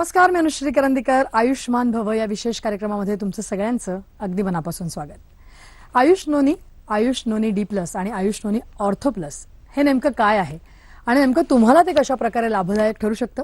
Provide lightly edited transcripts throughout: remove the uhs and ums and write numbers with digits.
नमस्कार, मी अनुश्री करंदीकर. आयुष्मान भव या विशेष कार्यक्रमामध्ये तुमचं सगळ्यांचं अगदी मनापासून स्वागत. आयुष नोनी डी प्लस आणि आयुष नोनी ऑर्थो प्लस हे नेमकं काय आहे आणि नेमकं तुम्हाला ते कशा प्रकारे लाभदायक ठरू शकतं?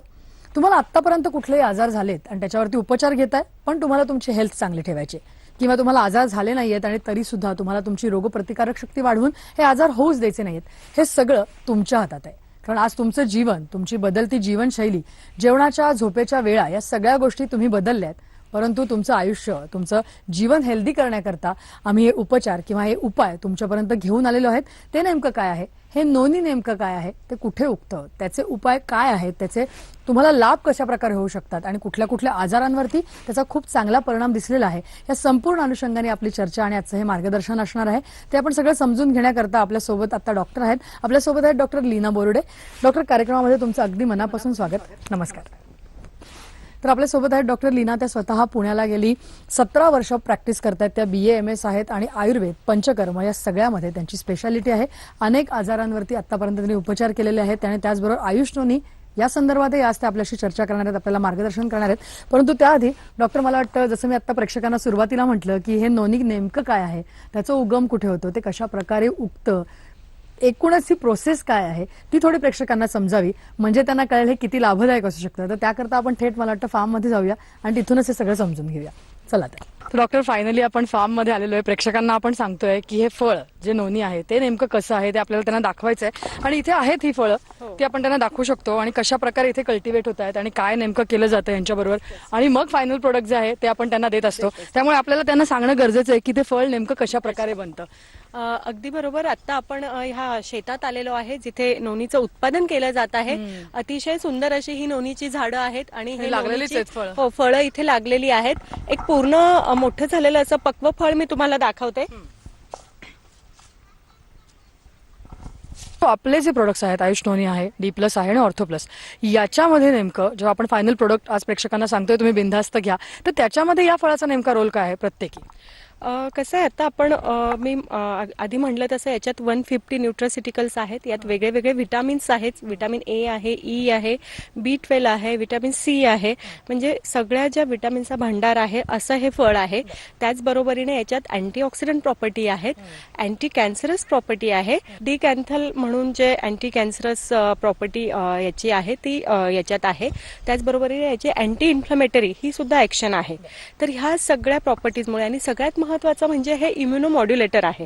तुम्हाला आतापर्यंत कुठलेही आजार झालेत आणि त्याच्यावरती उपचार घेताय, पण तुम्हाला तुमची हेल्थ चांगली ठेवायची, किंवा तुम्हाला आजार झाले नाहीयेत आणि तरी सुद्धा तुम्हाला तुमची रोगप्रतिकारक शक्ती वाढवून हे आजार होऊच द्यायचे नाहीत, हे सगळं तुमच्या हातात आहे. कारण आज तुमचं जीवन, तुमची बदलती जीवनशैली, जेवणाच्या झोपेच्या वेळा या सगळ्या गोष्टी तुम्ही बदलल्यात, परंतु तुमचं आयुष्य, तुमचं जीवन हेल्दी करण्याकरता आम्ही हे उपचार किंवा हे उपाय तुमच्यापर्यंत घेऊन आलेलो आहेत. ते नेमकं काय आहे, हे नोनी नेमकं काय आहे, ते कुठे उगतं, त्याचे उपाय काय आहेत, त्याचे तुम्हाला लाभ कशा प्रकारे होऊ शकतात आणि कुठल्या कुठल्या आजारांवरती त्याचा खूप चांगला परिणाम दिसलेला आहे, या संपूर्ण अनुषंगाने आपली चर्चा आणि आजचं हे मार्गदर्शन असणार आहे. ते आपण सगळं समजून घेण्याकरता आपल्यासोबत आता डॉक्टर आहेत. आपल्यासोबत आहेत डॉक्टर लीना बोर्डे. डॉक्टर, कार्यक्रमामध्ये तुमचं अगदी मनापासून स्वागत. नमस्कार. तर आपल्यासोबत आहेत डॉक्टर लीना. त्या स्वतः पुण्याला गेली 17 वर्ष प्रॅक्टिस करतात. त्या BA MS आहेत आणि आयुर्वेद, पंचकर्म या सगळ्यामध्ये त्यांची स्पेशालिटी आहे. अनेक आजारांवरती आतापर्यंत त्यांनी उपचार केलेले आहेत आणि त्याचबरोबर आयुष नोनी या संदर्भातही आज ते आपल्याशी चर्चा करणार आहेत, आपल्याला मार्गदर्शन करणार आहेत. परंतु त्याआधी डॉक्टर, मला वाटतं जसं मी आता प्रेक्षकांना सुरुवातीला म्हटलं की हे नोनी नेमकं काय आहे, त्याचं उगम कुठे होतं, ते कशा प्रकारे उगतं, एकूणच ही प्रोसेस काय आहे ती थोडी प्रेक्षकांना समजावी, म्हणजे त्यांना कळेल हे किती लाभदायक असू शकतं. तर त्याकरता आपण थेट मला वाटतं फार्म मध्ये जाऊया आणि तिथूनच हे सगळं समजून घेऊया. चला तर डॉक्टर, फायनली आपण फार्म मध्ये आलेलो आहे. प्रेक्षकांना आपण सांगतोय की हे फळ जे नोनी आहे ते नेमकं कसं आहे ते आपल्याला त्यांना दाखवायचं आहे. आणि इथे आहेत ही फळं, ती आपण त्यांना दाखवू शकतो आणि कशा प्रकारे इथे कल्टिवेट होत आहेत आणि काय नेमकं केलं जातं यांच्याबरोबर, आणि मग फायनल प्रोडक्ट जे आहे ते आपण त्यांना देत असतो. त्यामुळे आपल्याला त्यांना सांगणं गरजेचं आहे की ते फळ नेमकं कशा प्रकारे बनतं. अगदी बरोबर. आता आपण ह्या शेतात आलेलो आहे जिथे नोनीचं उत्पादन केलं जात आहे. अतिशय सुंदर अशी ही नोनीची झाडं आहेत आणि हे लागलेलीच आहेत फळं. हो, फळं इथे लागलेली आहेत. एक पूर्ण मोठं झालेलं असं पक्व फळ मी तुम्हाला दाखवते. आपले जे प्रोडक्ट्स आहेत, आयुष नोनी आहे, डी प्लस आहे आणि ऑर्थो प्लस, याच्यामध्ये नेमकं जेव्हा आपण फायनल प्रोडक्ट आज प्रेक्षकांना सांगतोय तुम्ही बिनधास्त घ्या, तर त्याच्यामध्ये या फळाचा नेमका रोल काय आहे प्रत्येकी? कसं आहे, आता आपण मी आधी म्हटलं तसं याच्यात 150 न्यूट्रासिटिकल्स आहेत. यात वेगळे वेगळे विटामिन्स आहेत. विटामिन A आहे, E आहे, B12 आहे, विटामिन C आहे. म्हणजे सगळ्या ज्या विटामिनचा भंडार आहे असं हे फळ आहे. त्याचबरोबरीने याच्यात अँटीऑक्सिडंट प्रॉपर्टी आहेत, अँटी कॅन्सरस प्रॉपर्टी आहे, डिकॅन्थल म्हणून जे अँटी कॅन्सरस प्रॉपर्टी याची आहे ती याच्यात आहे. त्याचबरोबरीने याची अँटी इन्फ्लमेटरी ही सुद्धा ऍक्शन आहे. तर ह्या सगळ्या प्रॉपर्टीजमुळे, आणि सगळ्यात महत्वाचं म्हणजे हे इम्युनोमॉड्युलेटर आहे.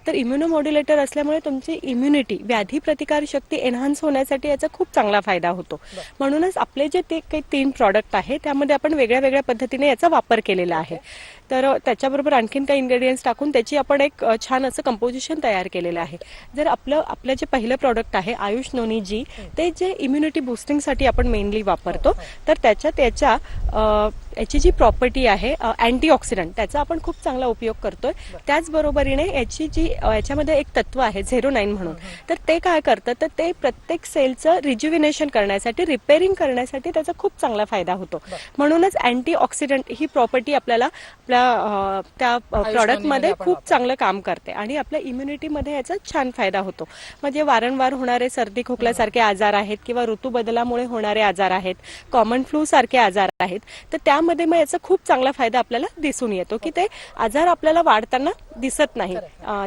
तर इम्युनोमॉड्युलेटर असल्यामुळे तुमची इम्युनिटी, व्याधी प्रतिकार शक्ती एनहान्स होण्यासाठी याचा खूप चांगला फायदा होतो. म्हणूनच आपले जे ते काही 3 प्रॉडक्ट आहे त्यामध्ये आपण वेगळ्या वेगळ्या पद्धतीने याचा वापर केलेला आहे. तर त्याच्याबरोबर आणखीन काही इन्ग्रेडियंट्स टाकून त्याची आपण एक छान असं कंपोजिशन तयार केलेलं आहे. जर आपलं जे पहिलं प्रॉडक्ट आहे आयुष नोनी जी, ते जे इम्युनिटी बुस्टिंगसाठी आपण मेनली वापरतो. तर त्याच्यात याची जी प्रॉपर्टी आहे अँटीऑक्सिडंट, त्याचा आपण खूप चांगला उपयोग करतोय. त्याचबरोबरीने याच्यामध्ये एक तत्व आहे 09 म्हणून. तर ते काय करतं, तर ते प्रत्येक सेलचं रिज्युविनेशन करण्यासाठी, रिपेअरिंग करण्यासाठी त्याचा खूप चांगला फायदा होतो. म्हणूनच अँटीऑक्सिडंट ही प्रॉपर्टी आपल्याला त्या प्रॉडक्टमध्ये खूप चांगलं काम करते आणि आपल्या इम्युनिटीमध्ये याचा छान फायदा होतो. म्हणजे वारंवार होणारे सर्दी खोकल्यासारखे आजार आहेत किंवा ऋतू बदलामुळे होणारे आजार आहेत, कॉमन फ्लू सारखे आजार आहेत, तर त्यामध्ये मग याचा खूप चांगला फायदा आपल्याला दिसून येतो की ते आजार आपल्याला वाढताना दिसत नाही.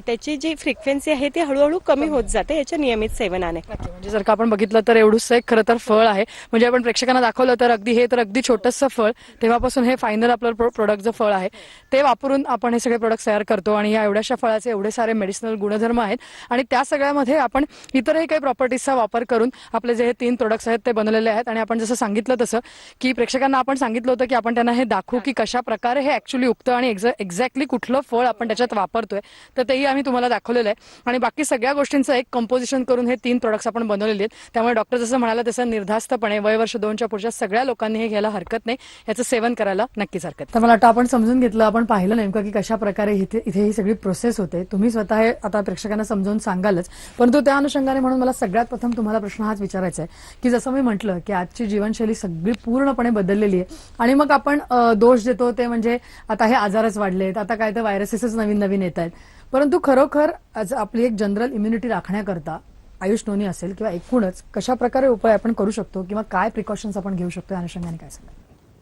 त्याची जी फ्रिक्वेन्सी आहे ती हळूहळू कमी होत जाते याच्या नियमित सेवनाने. म्हणजे जर का आपण बघितलं तर एवढंच एक खरं तर फळ आहे. म्हणजे आपण प्रेक्षकांना दाखवलं तर अगदी छोटंसं फळ, तेव्हापासून हे फायनल आपलं प्रोडक्ट जे फळ आहे ते वापरून आपण हे सगळे प्रोडक्ट तयार करतो. आणि या एवढ्याशा फळाचे एवढे सारे मेडिसिनल गुणधर्म आहेत आणि त्या सगळ्यामध्ये आपण इतरही काही प्रॉपर्टीजचा वापर करून आपले जे हे 3 प्रोडक्ट्स आहेत ते बनवलेले आहेत. आणि आपण जसं सांगितलं तसं की प्रेक्षकांना आपण सांगितलं होतं की आपण त्यांना हे दाखवू की कशा प्रकारे हे ऍक्च्युली उगतं आणि एक्झॅक्टली कुठलं फळ आपण त्याच्यात वापरतोय, तर तेही आम्ही तुम्हाला दाखवलेलं आहे. आणि बाकी सगळ्या गोष्टींचं एक कंपोजिशन करून हे 3 प्रोडक्ट्स आपण बनवलेले आहेत. त्यामुळे डॉक्टर जसं म्हणाला तसं निर्धास्तपणे वय वर्ष 2च्या पुढच्या सगळ्या लोकांनी हे घ्यायला हरकत नाही, याचं सेवन करायला नक्कीच हरकत. तर मला वाटतं आपण समजून घेतलं, आपण पाहिलं नेमकं की कशा प्रकारे इथे ही सगळी प्रोसेस होते. तुम्ही स्वतः हे आता प्रेक्षकांना समजावून सांगालच, परंतु त्या अनुषंगाने म्हणून मला सगळ्यात प्रथम तुम्हाला प्रश्न हाच विचारायचा आहे की जसं मी म्हटलं की आजची जीवनशैली सगळी पूर्णपणे बदललेली आहे आणि मग आपण दोष देतो ते म्हणजे आता हे आजारच वाढलेत, आता काय तर व्हायरसेसच नवीन येत आहेत. परंतु खरोखर आपली एक जनरल इम्युनिटी राखण्याकरता आयुष नोनी असेल किंवा एकूणच कशा प्रकारे उपाय आपण करू शकतो किंवा काय प्रिकॉशन्स आपण घेऊ शकतो या अनुषंगाने काय सांगा?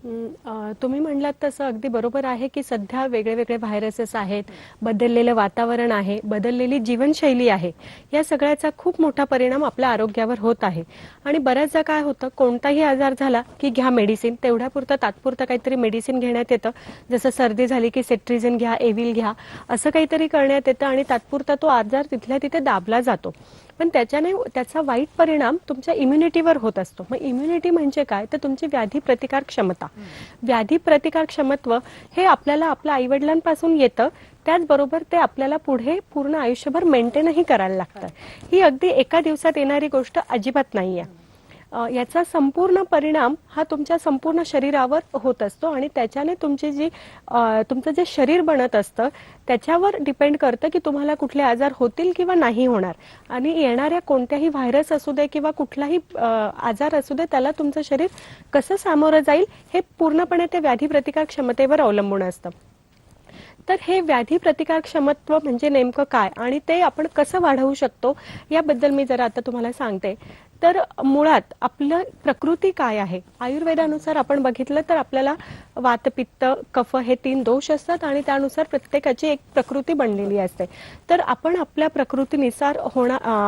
तुम्ही म्हणलात तसं अगदी बरोबर आहे की सध्या वेगळे वेगळे व्हायरसेस आहेत, बदललेलं वातावरण आहे, बदललेली जीवनशैली आहे. या सगळ्याचा खूप मोठा परिणाम आपल्या आरोग्यावर होत आहे. आणि बऱ्याचदा काय होतं, कोणताही आजार झाला की घ्या मेडिसिन, तेवढ्यापुरतं तात्पुरतं काहीतरी मेडिसिन घेण्यात येतं. जसं सर्दी झाली की सेट्रिझिन घ्या, एव्हिल घ्या, असं काहीतरी करण्यात येतं आणि तात्पुरता तो आजार तिथल्या तिथे दाबला जातो. पण त्याच्याने त्याचा वाईट परिणाम तुमच्या इम्युनिटीवर होत असतो. मग इम्युनिटी म्हणजे काय, तर तुमची व्याधी प्रतिकार क्षमता. व्याधी प्रतिकार क्षमत्व हे आपल्याला आपल्या आईवडिलांपासून येतं, त्याचबरोबर ते आपल्याला पुढे पूर्ण आयुष्यभर मेंटेनही करायला लागतं. ही अगदी एका दिवसात येणारी गोष्ट अजिबात नाहीये. याचा संपूर्ण परिणाम हा तुमच्या संपूर्ण शरीरावर होत असतो आणि त्याच्याने तुमचं जे शरीर बनत असतं त्याच्यावर डिपेंड करतं की तुम्हाला कुठले आजार होतील किंवा नाही होणार. आणि येणाऱ्या कोणत्याही व्हायरस असू दे किंवा कुठलाही आजार असू दे, त्याला तुमचं शरीर कसं सामोरं जाईल हे पूर्णपणे ते व्याधी प्रतिकार क्षमतेवर अवलंबून असतं. तर हे व्याधी प्रतिकार क्षमत्व म्हणजे नेमकं काय आणि ते आपण कसं वाढवू शकतो याबद्दल मी जरा आता तुम्हाला सांगते. तर मुळात आपलं प्रकृती काय आहे, आयुर्वेदानुसार आपण बघितलं तर आपल्याला वात, पित्त, कफ हे 3 दोष असतात आणि त्यानुसार प्रत्येकाची एक प्रकृती बनलेली असते. तर आपण आपल्या प्रकृतीनुसार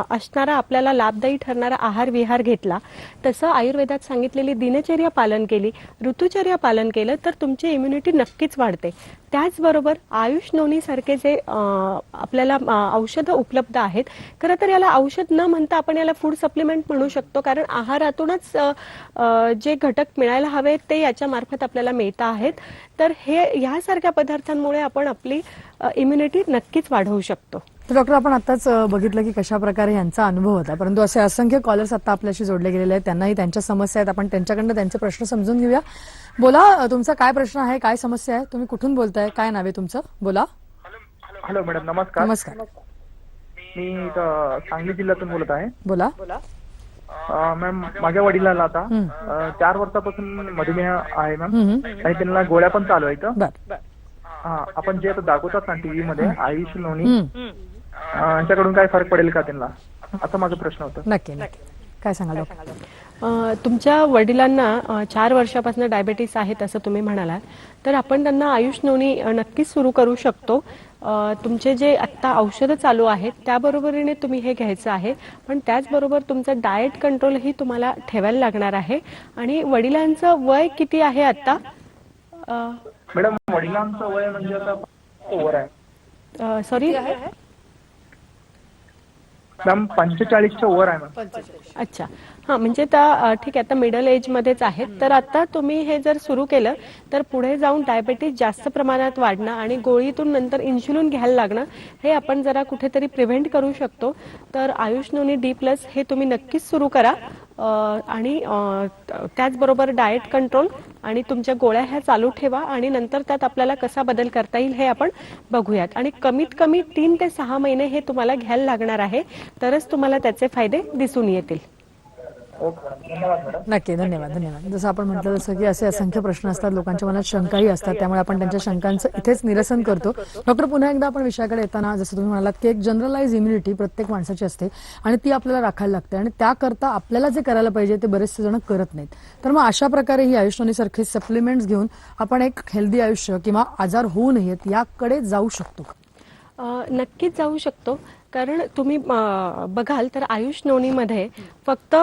असणारा आपल्याला लाभदायी ठरणारा आहार विहार घेतला, तसं आयुर्वेदात सांगितलेली दिनचर्या पालन केली, ऋतुचर्या पालन केलं तर तुमची इम्युनिटी नक्कीच वाढते. त्याचबरोबर आयुष नोनी सारखे जे आपल्याला औषधं उपलब्ध आहेत, खरं तर याला औषध न म्हणता आपण याला फूड सप्लिमेंट म्हणू शकतो, कारण आहारातूनच जे घटक मिळायला हवे ते याच्या मार्फत आपल्याला मिळत आहेत. तर ह्यासारख्या पदार्थांमुळे आपण आपली इम्युनिटी नक्कीच वाढवू शकतो. तर डॉक्टर, आपण आताच बघितलं की कशा प्रकारे यांचा अनुभव होता, परंतु असे असंख्य कॉलर्स आता आपल्याशी जोडले गेलेले आहेत, त्यांनाही त्यांच्या समस्या आहेत. आपण त्यांच्याकडनं त्यांचे प्रश्न समजून घेऊया. बोला, तुमचा काय प्रश्न आहे, काय समस्या आहे, तुम्ही कुठून बोलताय, काय नाव आहे तुमचं, बोला. हॅलो मॅडम, नमस्कार. नमस्कार. मी इथं सांगली जिल्ह्यातून बोलत आहे. बोला. मॅम, माझ्या वडिलांना आता 4 वर्षापासून मधुमेह आहे मॅम, आणि त्यांना गोळ्या पण चालू आहेत. बर. हा, आपण जे आता दाखवतात ना टीव्ही मध्ये आयुष नोनी, यांच्याकडून काय फरक पडेल का त्यांना, असा माझा प्रश्न होता. नक्की नक्की, काय सांगाल डॉक्टर? तुमच्या वडिलांना 4 वर्षापासून डायबेटीस आहेत असं तुम्ही म्हणालात, तर आपण त्यांना आयुष नोनी नक्कीच सुरू करू शकतो. तुमचे जे आत्ता औषधं चालू आहेत त्याबरोबरीने तुम्ही हे घ्यायचं आहे, पण त्याचबरोबर तुमचं डाएट कंट्रोलही तुम्हाला ठेवायला लागणार आहे. आणि वडिलांचं वय किती आहे आत्ता? मॅडम, वडिलांचं वय म्हणजे आता ओव्हर आहे. सॉरी, मॅम 45च्या ओव्हर आहे मॅम. अच्छा, हां, म्हणजे ठीक आहे, आता मिडल एजमध्येच आहेत. तर आता तुम्ही हे जर सुरू केलं तर पुढे जाऊन डायबेटीस जास्त प्रमाणात वाढणं आणि गोळीतून नंतर इन्शुलिन घ्यायला लागणं हे आपण जरा कुठेतरी प्रिव्हेंट करू शकतो. तर आयुष नोनी D+ हे तुम्ही नक्कीच सुरू करा. आणि त्याचबरोबर डाएट कंट्रोल आणि तुमच्या गोळ्या ह्या चालू ठेवा आणि नंतर त्यात आपल्याला कसा बदल करता येईल हे आपण बघूयात. आणि कमीत कमी 3 ते 6 महिने हे तुम्हाला घ्यायला लागणार आहे, तरच तुम्हाला त्याचे फायदे दिसून येतील. नक्की, धन्यवाद. जसं आपण म्हटलं, जसं की असे असंख्य प्रश्न असतात, लोकांच्या मनात शंकाही असतात, त्यामुळे आपण त्यांच्या शंकांचं इथेच निरसन करतो. डॉक्टर, पुन्हा एकदा आपण विषयाकडे येताना, जसं तुम्ही म्हणालात की एक जनरलाइज इम्युनिटी प्रत्येक माणसाची असते आणि ती आपल्याला राखायला लागते, आणि त्याकरता आपल्याला जे करायला पाहिजे ते बरेचसे जण करत नाहीत. तर मग अशा प्रकारे ही आयुष नोनी सारखे सप्लिमेंट्स घेऊन आपण एक हेल्दी आयुष्य किंवा आजार होऊ नयेत याकडे जाऊ शकतो? नक्कीच जाऊ शकतो. कारण तुम्ही बघाल तर आयुष नोनीमध्ये फक्त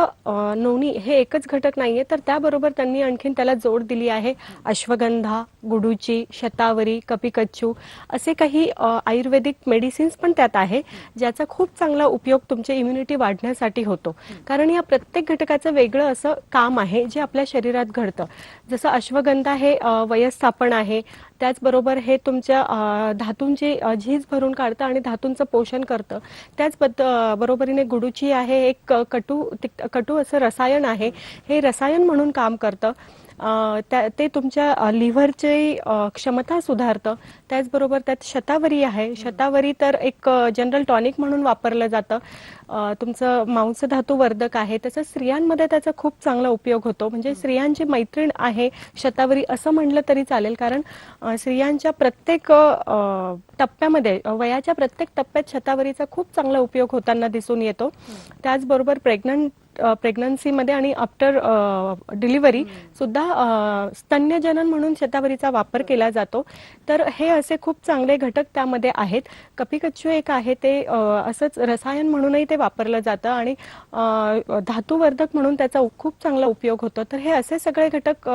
नोनी हे एकच घटक नाहीये, तर त्याबरोबर त्यांनी आणखीन त्याला जोड दिली आहे अश्वगंधा, गुडूची, शतावरी, कपिकच्चू असे काही आयुर्वेदिक मेडिसिन्स पण त्यात आहे, ज्याचा खूप चांगला उपयोग तुमची इम्युनिटी वाढण्यासाठी होतो. कारण या प्रत्येक घटकाचं वेगळं असं काम आहे जे आपल्या शरीरात घडतं. जसं अश्वगंधा हे वयस्थापन आहे, त्याचबरोबर हे तुमच्या धातूंची झीज भरून काढतं आणि धातूंचं पोषण करतं. त्याच बरोबरीने गुडूची आहे एक कटू असं रसायन आहे, हे रसायन म्हणून काम करतं. ते तुमच्या लिव्हरची क्षमता सुधारतं. त्याचबरोबर त्यात शतावरी आहे. शतावरी तर एक जनरल टॉनिक म्हणून वापरलं जातं. तुमचं मांसधातू वर्धक आहे. तसंच स्त्रियांमध्ये त्याचा खूप चांगला उपयोग होतो. म्हणजे स्त्रियांची मैत्रीण आहे शतावरी असं म्हटलं तरी चालेल, कारण स्त्रियांच्या प्रत्येक टप्प्यामध्ये, वयाच्या प्रत्येक टप्प्यात शतावरीचा खूप चांगला उपयोग होताना दिसून येतो. त्याचबरोबर प्रेग्नंट प्रेग्नन्सीमध्ये आणि आफ्टर डिलिव्हरी सुद्धा स्तन्यजनन म्हणून शतावरीचा वापर केला जातो. तर हे असे खूप चांगले घटक त्यामध्ये आहेत. कपिकच्चू एक आहे ते असंच रसायन म्हणूनही ते वापरलं जातं आणि धातुवर्धक म्हणून त्याचा खूप चांगला उपयोग होतो. तर हे असे सगळे घटक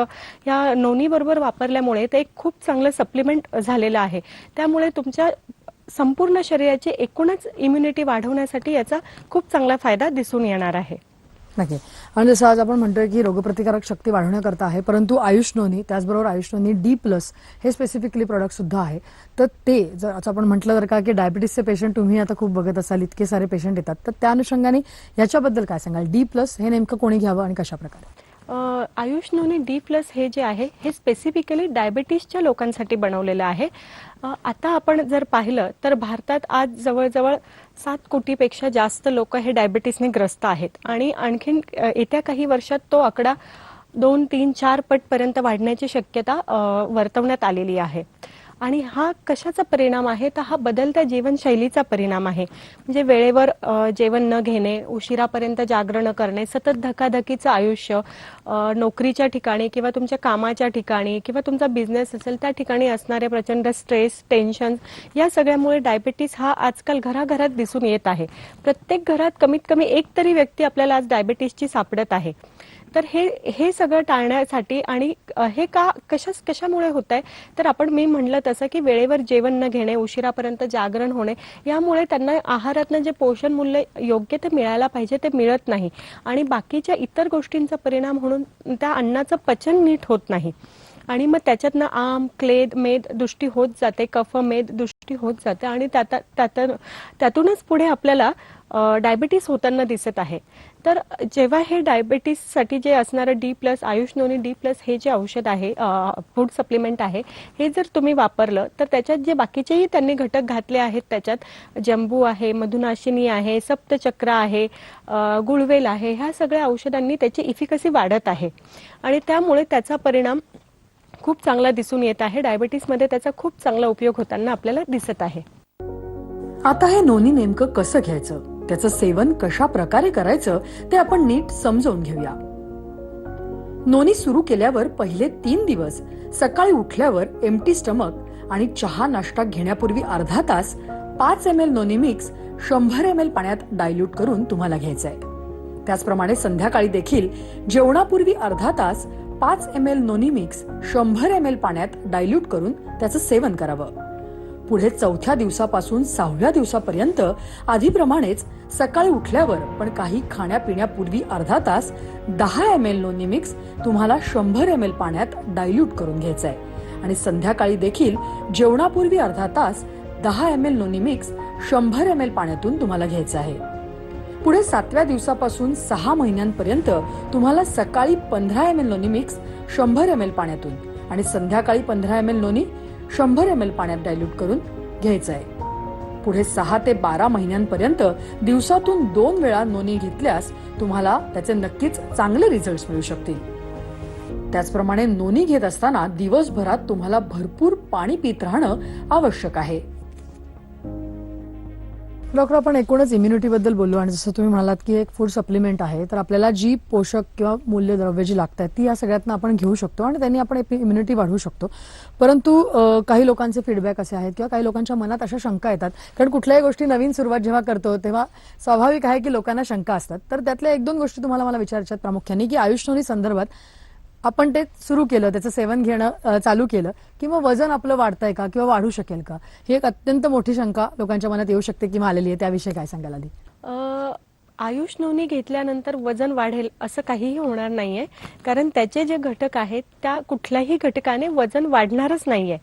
या नोनी बरोबर वापरल्यामुळे ते एक खूप चांगलं सप्लिमेंट झालेलं आहे. त्यामुळे तुमच्या संपूर्ण शरीराची एकूणच इम्युनिटी वाढवण्यासाठी याचा खूप चांगला फायदा दिसून येणार आहे. नक्की. आणि जसं आज आपण म्हणतोय की रोगप्रतिकारक शक्ती वाढवण्याकरता आहे, परंतु आयुष नोनी त्याचबरोबर आयुष नोनी D+ हे स्पेसिफिकली प्रोडक्ट सुद्धा आहे. तर ते जर असं आपण म्हटलं जर का की डायबिटीसचे पेशंट तुम्ही आता खूप बघत असाल, इतके सारे पेशंट येतात, तर त्या अनुषंगाने याच्याबद्दल काय सांगाल? D+ हे नेमकं कोणी घ्यावं आणि कशा प्रकारे? आयुष नोनी D+ हे जे आहे हे स्पेसिफिकली डायबिटीसच्या लोकांसाठी बनवलेलं आहे. आता आपण जर पाहिलं तर भारतात आज जवळजवळ 7 कोटीपेक्षा जास्त लोक हे डायबिटीसने ग्रस्त आहेत आणि आणखीन येत्या काही वर्षात तो आकडा 2, 3, 4 पटपर्यंत वाढण्याची शक्यता वर्तवण्यात आलेली आहे. आणि हा कशाचा परिणाम आहे? तर हा बदलत्या जीवनशैलीचा परिणाम आहे. म्हणजे वेळेवर जेवण न घेणे, उशिरापर्यंत जागरण करणे, सतत धकाधकीचं आयुष्य, नोकरीच्या ठिकाणी किंवा तुमच्या कामाच्या ठिकाणी किंवा तुमचा बिझनेस असेल त्या ठिकाणी असणारे प्रचंड स्ट्रेस, टेन्शन या सगळ्यामुळे डायबिटीस हा आजकाल घराघरात दिसून येत आहे. प्रत्येक घरात कमीत कमी एक तरी व्यक्ती आपल्याला आज डायबिटीसची सापडत आहे. तर हे सगळं टाळण्यासाठी आणि हे कशामुळे होत आहे तर मी म्हटलं तसं की वेळेवर जेवण न घेणे, उशिरापर्यंत जागरण होणे यामुळे त्यांना आहारातनं जे पोषण मूल्य योग्य ते मिळायला पाहिजे ते मिळत नाही आणि बाकीच्या इतर गोष्टींचा परिणाम म्हणून त्या अन्नाचं पचन नीट होत नाही आणि मग त्याच्यातनं आम, क्लेद, मेद दृष्टी होत जाते, कफ, मेद दृष्टी होत जाते आणि त्यातूनच पुढे आपल्याला डायबिटीस होताना दिसत आहे. तर जेव्हा हे डायबिटीससाठी जे असणारं D+, आयुष नोनी D+ हे जे औषध आहे, फूड सप्लिमेंट आहे, हे जर तुम्ही वापरलं तर त्याच्यात जे बाकीचेही त्यांनी घटक घातले आहेत, त्याच्यात जंबू आहे, मधुनाशिनी आहे, सप्तचक्र आहे, गुळवेल आहे, ह्या सगळ्या औषधांनी त्याची इफिकसी वाढत आहे आणि त्यामुळे त्याचा परिणाम खूप चांगला दिसून येत आहे. डायबिटीसमध्ये त्याचा खूप चांगला उपयोग होताना आपल्याला दिसत आहे. आता हे नोनी नेमकं कसं घ्यायचं, त्याचं सेवन कशा प्रकारे करायचं ते आपण नीट समजावून घेऊया. नोनी सुरू केल्यावर पहिले 3 दिवस सकाळी उठल्यावर एम्प्टी स्टमक आणि चहा नाश्ता घेण्यापूर्वी अर्धा तास 5 ml नोनी मिक्स 100 ml पाण्यात डायल्यूट करून तुम्हाला घ्यायचंय. त्याचप्रमाणे संध्याकाळी देखील जेवणापूर्वी अर्धा तास 5 ml नोनी मिक्स 100 ml पाण्यात डायल्यूट करून त्याचं सेवन करावं. पुढे 4थ्या दिवसापासून 6व्या दिवसापर्यंत आधीप्रमाणेच सकाळी उठल्यावर पण काही खाण्यापिण्यापूर्वी अर्धा तास 10 ml नोनी मिक्स तुम्हाला 100 ml पाण्यात डायल्यूट करून घ्यायचंय आणि संध्याकाळी देखील जेवणापूर्वी अर्धा तास 10 ml नोनी मिक्स 100 ml पाण्यातून तुम्हाला घ्यायचं आहे. पुढे 7व्या दिवसापासून 6 महिन्यांपर्यंत तुम्हाला सकाळी 15 ml नोनी मिक्स 100 ml पाण्यातून आणि संध्याकाळी 15 ml नोनी 100 ml पाण्यात डायल्यूट करून घ्यायचं आहे. पुढे 6 ते 12 महिन्यांपर्यंत दिवसातून 2 वेळा नोनी घेतल्यास तुम्हाला त्याचे नक्कीच चांगले रिझल्ट्स मिळू शकतील. त्याचप्रमाणे नोनी घेत असताना दिवसभरात तुम्हाला भरपूर पाणी पित राहणं आवश्यक आहे. डॉक्टर, आपण एकूणच इम्युनिटी बद्दल बोललो आणि जसं तुम्ही म्हणालात की एक फूड सप्लिमेंट आहे, तर आपल्याला जी पोषक किंवा मूल्यद्रव्य जी लागतात ती या सगळ्यातनं आपण घेऊ शकतो आणि त्यांनी आपण इम्युनिटी वाढवू शकतो. परंतु काही लोकांचे फीडबॅक असे आहेत किंवा काही लोकांच्या मनात अशा शंका येतात, कारण कुठल्याही गोष्टी नवीन सुरुवात जेव्हा करतो तेव्हा स्वाभाविक आहे की लोकांना शंका असतात. तर त्यातल्या 1-2 गोष्टी तुम्हाला मला विचारायच्या प्रामुख्याने की आयुष नोनी संदर्भात आपण ते सुरू केलं, त्याचं सेवन घेणं चालू केलं की मग वजन आपलं वाढतंय का किंवा वाढू शकेल का, ही एक अत्यंत मोठी शंका लोकांच्या मनात येऊ शकते किंवा आलेली आहे. त्याविषयी काय सांगाल आधी? आयुष नोनी घेतल्यानंतर वजन वाढेल असं काहीही होणार नाहीये, कारण त्याचे जे घटक आहेत त्या कुठल्याही घटकाने वजन वाढणारच नाहीये.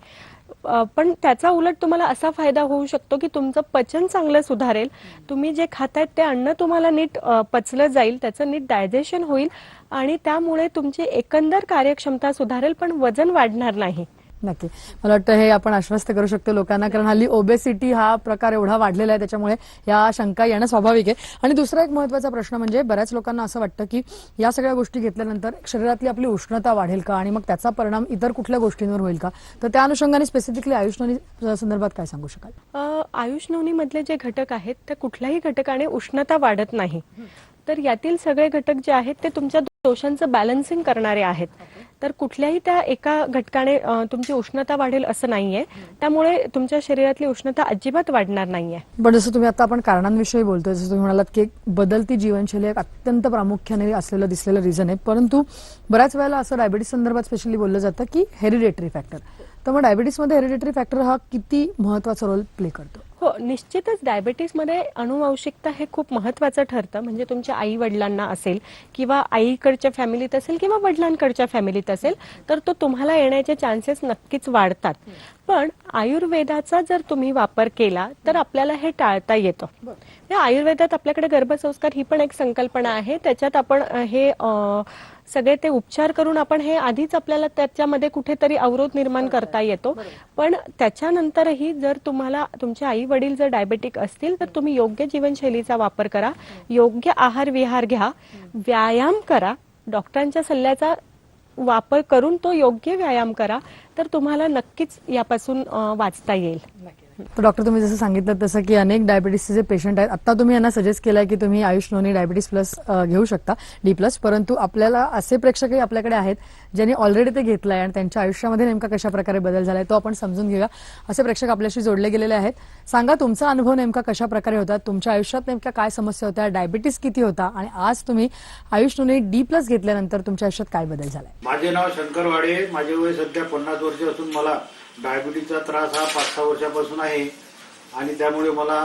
पण त्याचा उलट तुम्हाला असा फायदा होऊ शकतो की तुमचं पचन चांगलं सुधारेल, तुम्ही जे खातायत ते अन्न तुम्हाला नीट पचलं जाईल, त्याचं नीट डायजेशन होईल आणि त्यामुळे तुमची एकंदर कार्यक्षमता सुधारेल, पण वजन वाढणार नाही. नक्की. मला वाटतं हे आपण आश्वस्त करू शकतो लोकांना, कारण हल्ली ओबेसिटी हा प्रकार एवढा वाढलेला आहे, त्याच्यामुळे या शंका येणं स्वाभाविक आहे. आणि दुसरा एक महत्त्वाचा प्रश्न म्हणजे बऱ्याच लोकांना असं वाटतं की या सगळ्या गोष्टी घेतल्यानंतर शरीरातली आपली उष्णता वाढेल का आणि मग त्याचा परिणाम इतर कुठल्या गोष्टींवर होईल का, तर त्या अनुषंगाने स्पेसिफिकली आयुष नोनी संदर्भात काय सांगू शकाल? आयुष नोनी मधले जे घटक आहेत त्या कुठल्याही घटकाने उष्णता वाढत नाही. तर यातील सगळे घटक जे आहेत ते तुमच्या दोषांचं बॅलन्सिंग करणारे आहेत. तर कुठल्याही त्या एका घटकाने तुमची उष्णता वाढेल असं नाहीये. त्यामुळे तुमच्या शरीरातली उष्णता अजिबात वाढणार नाहीये. पण जसं तुम्ही आता आपण कारणांविषयी बोलतोय, जसं तुम्ही म्हणालात की एक बदलती जीवनशैली एक अत्यंत प्रामुख्याने असलेलं दिसलेलं रिझन आहे, परंतु बऱ्याच वेळेला असं डायबिटीस संदर्भात स्पेशली बोललं जातं की हेरिडेटरी फॅक्टर. तर मग डायबिटीसमध्ये हेरिडेटरी फॅक्टर हा किती महत्वाचा रोल प्ले करतो? हो, निश्चितच डायबिटीसमध्ये अनुवंशिकता हे खूप महत्त्वाचं ठरतं. म्हणजे तुमच्या आई वडिलांना असेल किंवा आईकडच्या फॅमिलीत असेल किंवा वडिलांकडच्या फॅमिलीत असेल तर तो तुम्हाला येण्याचे चान्सेस नक्कीच वाढतात. पण आयुर्वेदाचा जर तुम्ही वापर केला तर आपल्याला हे टाळता येतं. आयुर्वेदात आपल्याकडे गर्भसंस्कार ही पण एक संकल्पना आहे. त्याच्यात आपण हे सगळे ते उपचार करून आपण हे आधीच आपल्याला त्याच्यामध्ये कुठेतरी अवरोध निर्माण करता येतो. पण त्याच्यानंतरही जर तुम्हाला तुमचे आई वडील जर डायबेटिक असतील तर तुम्ही योग्य जीवनशैलीचा वापर करा, योग्य आहार विहार घ्या, व्यायाम करा, डॉक्टरांच्या सल्ल्याचा वापर करून तो योग्य व्यायाम करा, तर तुम्हाला नक्कीच यापासून वाचता येईल. तर डॉक्टर, तुम्ही जसं सांगितलं तसं की अनेक डायबिटीसचे जे पेशंट आहेत, आता तुम्ही यांना सजेस्ट केलंय की तुम्ही आयुष नोनी डायबिटीस प्लस घेऊ शकता, D+, परंतु आपल्याला असे प्रेक्षकही आपल्याकडे आहेत ज्यांनी ऑलरेडी ते घेतलंय आणि त्यांच्या आयुष्यामध्ये नेमका कशा प्रकारे बदल झालाय तो आपण समजून घेऊया. असे प्रेक्षक आपल्याशी जोडले गेलेले आहेत. सांगा, तुमचा अनुभव नेमका कशा प्रकारे होता, तुमच्या आयुष्यात नेमक्या काय समस्या होत्या, डायबिटीस किती होता आणि आज तुम्ही आयुष नोनी D+ घेतल्यानंतर तुमच्या आयुष्यात काय बदल झालाय? माझे नाव शंकर वाडे, माझे वय सध्या 50 वर्ष असून मला डायबिटीसचा त्रास हा 5-6 वर्षापासून आहे आणि त्यामुळे मला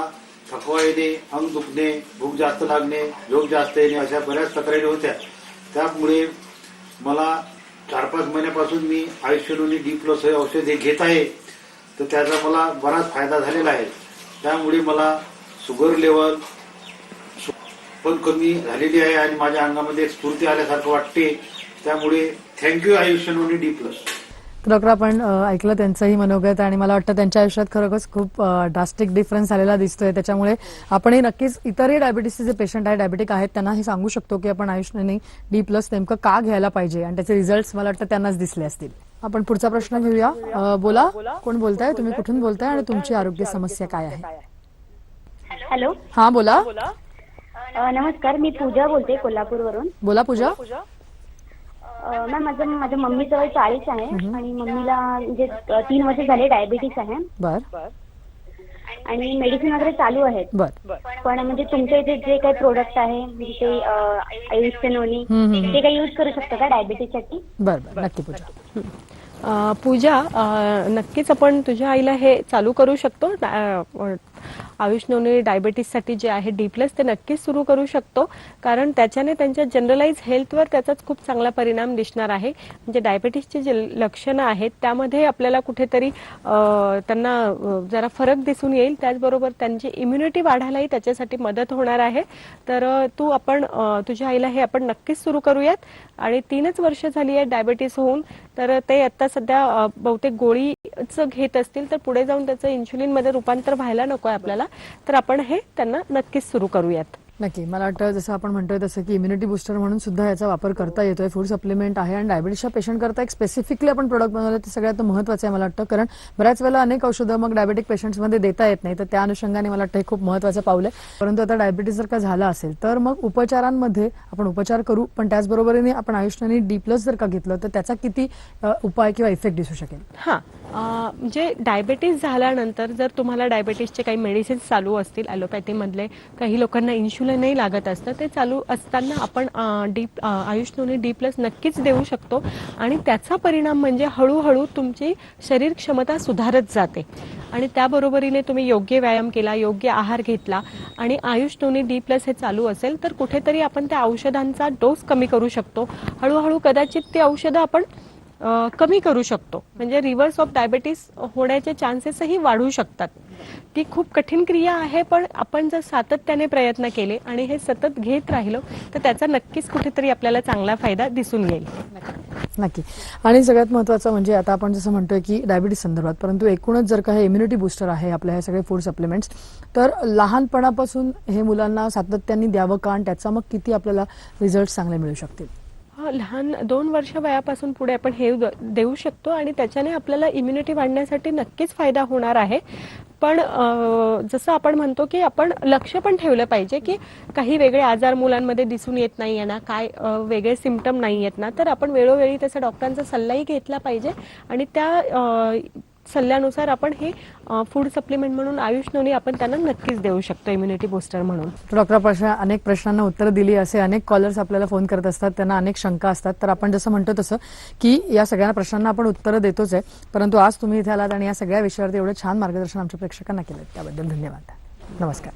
थकवा येणे, अंग दुखणे, भूक जास्त लागणे, झोप जास्त येणे अशा बऱ्याच तक्रारी होत्या. त्यामुळे मला 4-5 महिन्यापासून मी आयुष नोनी D+ हे औषध घेत आहे. तर त्याचा मला बराच फायदा झालेला आहे. त्यामुळे मला शुगर लेवल पण कमी झालेली आहे आणि माझ्या अंगामध्ये एक स्फूर्ती आल्यासारखं वाटते. त्यामुळे थँक्यू आयुष नोनी D+. डॉक्टर, आपण ऐकलं त्यांचंही मनोगत आणि मला वाटतं त्यांच्या आयुष्यात खरोखरच खूप ड्रास्टिक डिफरन्स आलेला दिसतोय. त्याच्यामुळे आपणही नक्कीच इतरही डायबिटीसचे जे पेशंट आहे, डायबिटिक आहेत, त्यांना हे सांगू शकतो की आपण आयुष नोनी D+ नेमकं का घ्यायला पाहिजे आणि त्याचे रिझल्ट मला वाटतं त्यांनाच दिसले असतील. आपण पुढचा प्रश्न घेऊया. बोला, कोण बोलताय, तुम्ही कुठून बोलताय आणि तुमची आरोग्य समस्या काय आहे? हॅलो. हा, बोला. नमस्कार, मी पूजा बोलते कोल्हापूरवरून. बोला पूजा. मॅम, माझ्या मम्मीचं वय 40 आहे आणि मम्मीला म्हणजे 3 वर्ष झाले डायबिटीस आहे. बर. आणि मेडिसिन वगैरे चालू आहेत. बर. पण म्हणजे तुमच्या इथे जे काही प्रोडक्ट आहे म्हणजे ते आयुष नोनी ते काही यूज करू शकतो का डायबिटीस साठी? बर बर, नक्की पूजा. पूजा, नक्कीच आपण तुझ्या आईला हे चालू करू शकतो. आयुष नोनी डायबिटीससाठी जे आहे D+ ते नक्कीच सुरू करू शकतो, कारण त्याच्याने त्यांच्या जनरलाइज हेल्थवर त्याचाच खूप चांगला परिणाम दिसणार आहे. म्हणजे डायबिटीसची जे लक्षणं आहेत त्यामध्ये आपल्याला कुठेतरी त्यांना जरा फरक दिसून येईल. त्याचबरोबर त्यांची इम्युनिटी वाढायलाही त्याच्यासाठी मदत होणार आहे. तर तुझ्या आईला हे आपण नक्कीच सुरू करूयात. आणि 3च वर्ष झाली आहे डायबिटीस होऊन, तर ते आता सध्या बहुतेक गोळीच घेत असतील, तर पुढे जाऊन त्याचं इन्शुलिनमध्ये रूपांतर व्हायला नको आहे आपल्याला. तर आपण हे त्यांना नक्कीच सुरू करूयात. नक्की. मला वाटतं जसं आपण म्हणतोय तसं की इम्युनिटी बुस्टर म्हणून सुद्धा याचा वापर करता येतोय. फूड सप्लिमेंट आहे आणि डायबिटीसच्या पेशंट करता एक स्पेसिफिकली आपण प्रोडक्ट बनवलं ते सगळ्यात महत्त्वाचं आहे मला वाटतं. कारण बऱ्याच वेळेला अनेक औषधं मग डायबेटिक पेशंट्समध्ये देता येत नाही, तर त्या अनुषंगाने मला वाटतं हे खूप महत्त्वाचं पाऊल आहे. परंतु आता डायबिटीस जर का झाला असेल तर मग उपचारांमध्ये आपण उपचार करू, पण त्याचबरोबरीने आपण आयुष नोनी D+ जर का घेतलं तर त्याचा किती उपाय किंवा इफेक्ट दिसू शकेल? हां, म्हणजे डायबिटीस झाल्यानंतर जर तुम्हाला डायबिटीसचे काही मेडिसिन्स चालू असतील, ॲलोपॅथीमधले, काही लोकांना इन्शुलिनही लागत असतं, ते चालू असताना आपण आयुष नोनी D+ नक्कीच देऊ शकतो. आणि त्याचा परिणाम म्हणजे हळूहळू तुमची शरीर क्षमता सुधारत जाते. आणि त्याबरोबरीने तुम्ही योग्य व्यायाम केला, योग्य आहार घेतला आणि आयुष नोनी D+ हे चालू असेल तर कुठेतरी आपण त्या औषधांचा डोस कमी करू शकतो. हळूहळू कदाचित ती औषधं आपण कमी करू शकतो. म्हणजे रिव्हर्स ऑफ डायबिटीस होण्याचे चान्सेसही वाढू शकतात. ती खूप कठीण क्रिया आहे, पण आपण जर सातत्याने प्रयत्न केले आणि हे सतत घेत राहिलो तर त्याचा नक्कीच कुठेतरी आपल्याला चांगला फायदा दिसून येईल. नक्की. आणि सगळ्यात महत्त्वाचं म्हणजे आता आपण जसं म्हणतोय की डायबिटीस संदर्भात, परंतु एकूणच जर का हे इम्युनिटी बुस्टर आहे आपल्या हे सगळे फूड सप्लिमेंट्स, तर लहानपणापासून हे मुलांना सातत्याने द्यावं का आणि त्याचा मग किती आपल्याला रिझल्ट चांगले मिळू शकतील? लहान 2 वर्ष वयापासून पुढे आपण हे देऊ शकतो आणि त्याच्याने आपल्याला इम्युनिटी वाढण्यासाठी नक्कीच फायदा होणार आहे. पण जसं आपण म्हणतो की आपण लक्ष पण ठेवलं पाहिजे की काही वेगळे आजार मुलांमध्ये दिसून येत नाही आहे ना, काय वेगळे सिम्पटम नाही आहेत ना, तर आपण वेळोवेळी त्याचा डॉक्टरांचा सल्लाही घेतला पाहिजे आणि त्या सल्ल्यानुसार आपण हे फूड सप्लिमेंट म्हणून आयुष नोनी आपण त्यांना नक्कीच देऊ शकतो इम्युनिटी बूस्टर म्हणून. डॉक्टर अनेक प्रश्नांना उत्तर दिली. असे अनेक कॉलर्स आपल्याला फोन करत असतात, त्यांना अनेक शंका असतात. तर आपण जसं म्हणतो तसं की या सगळ्या प्रश्नांना आपण उत्तरं देतोच आहे, परंतु आज तुम्ही इथे आलात आणि या सगळ्या विषयावरती एवढं छान मार्गदर्शन आमच्या प्रेक्षकांना केलं, त्याबद्दल धन्यवाद. नमस्कार.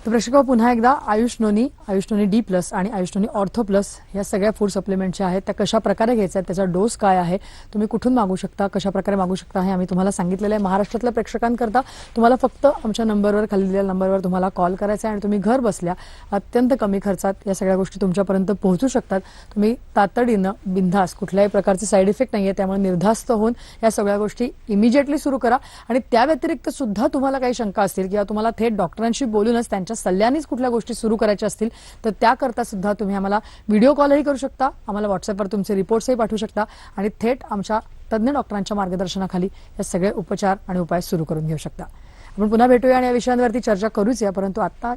तर प्रेक्षक पुन्हा एकदा आयुष नोनी डी प्लस आणि आयुष नोनी ऑर्थो प्लस या सगळ्या फूड सप्लिमेंटच्या आहेत, त्या कशा प्रकारे घ्यायच्या आहेत, त्याचा डोस काय आहे, तुम्ही कुठून मागू शकता, कशा प्रकारे मागू शकता हे आम्ही तुम्हाला सांगितलेलं आहे. महाराष्ट्रातल्या प्रेक्षकांकरता तुम्हाला फक्त आमच्या नंबरवर, खाली दिलेल्या नंबरवर तुम्हाला कॉल करायचा आहे आणि तुम्ही घर बसल्या अत्यंत कमी खर्चात या सगळ्या गोष्टी तुमच्यापर्यंत पोहोचू शकतात. तुम्ही तातडीनं बिनधास्त, कुठल्याही प्रकारचे साईड इफेक्ट नाहीये, त्यामुळे निर्धास्त होऊन या सगळ्या गोष्टी इमिजिएटली सुरू करा. आणि त्या व्यतिरिक्त सुद्धा तुम्हाला काही शंका असतील किंवा तुम्हाला थेट डॉक्टरांशी बोलूनच त्यांच्या सल्ल्यानेच कुठल्या गोष्टी सुरू करायच्या असतील तर त्याकरता सुद्धा तुम्ही आम्हाला व्हिडिओ कॉलही करू शकता, आम्हाला व्हॉट्सअपवर तुमचे रिपोर्ट्सही पाठवू शकता आणि थेट आमच्या तज्ज्ञ डॉक्टरांच्या मार्गदर्शनाखाली हे सगळे उपचार आणि उपाय सुरू करून घेऊ शकता. आपण पुन्हा भेटूया आणि या विषयांवरती चर्चा करूच या, परंतु आता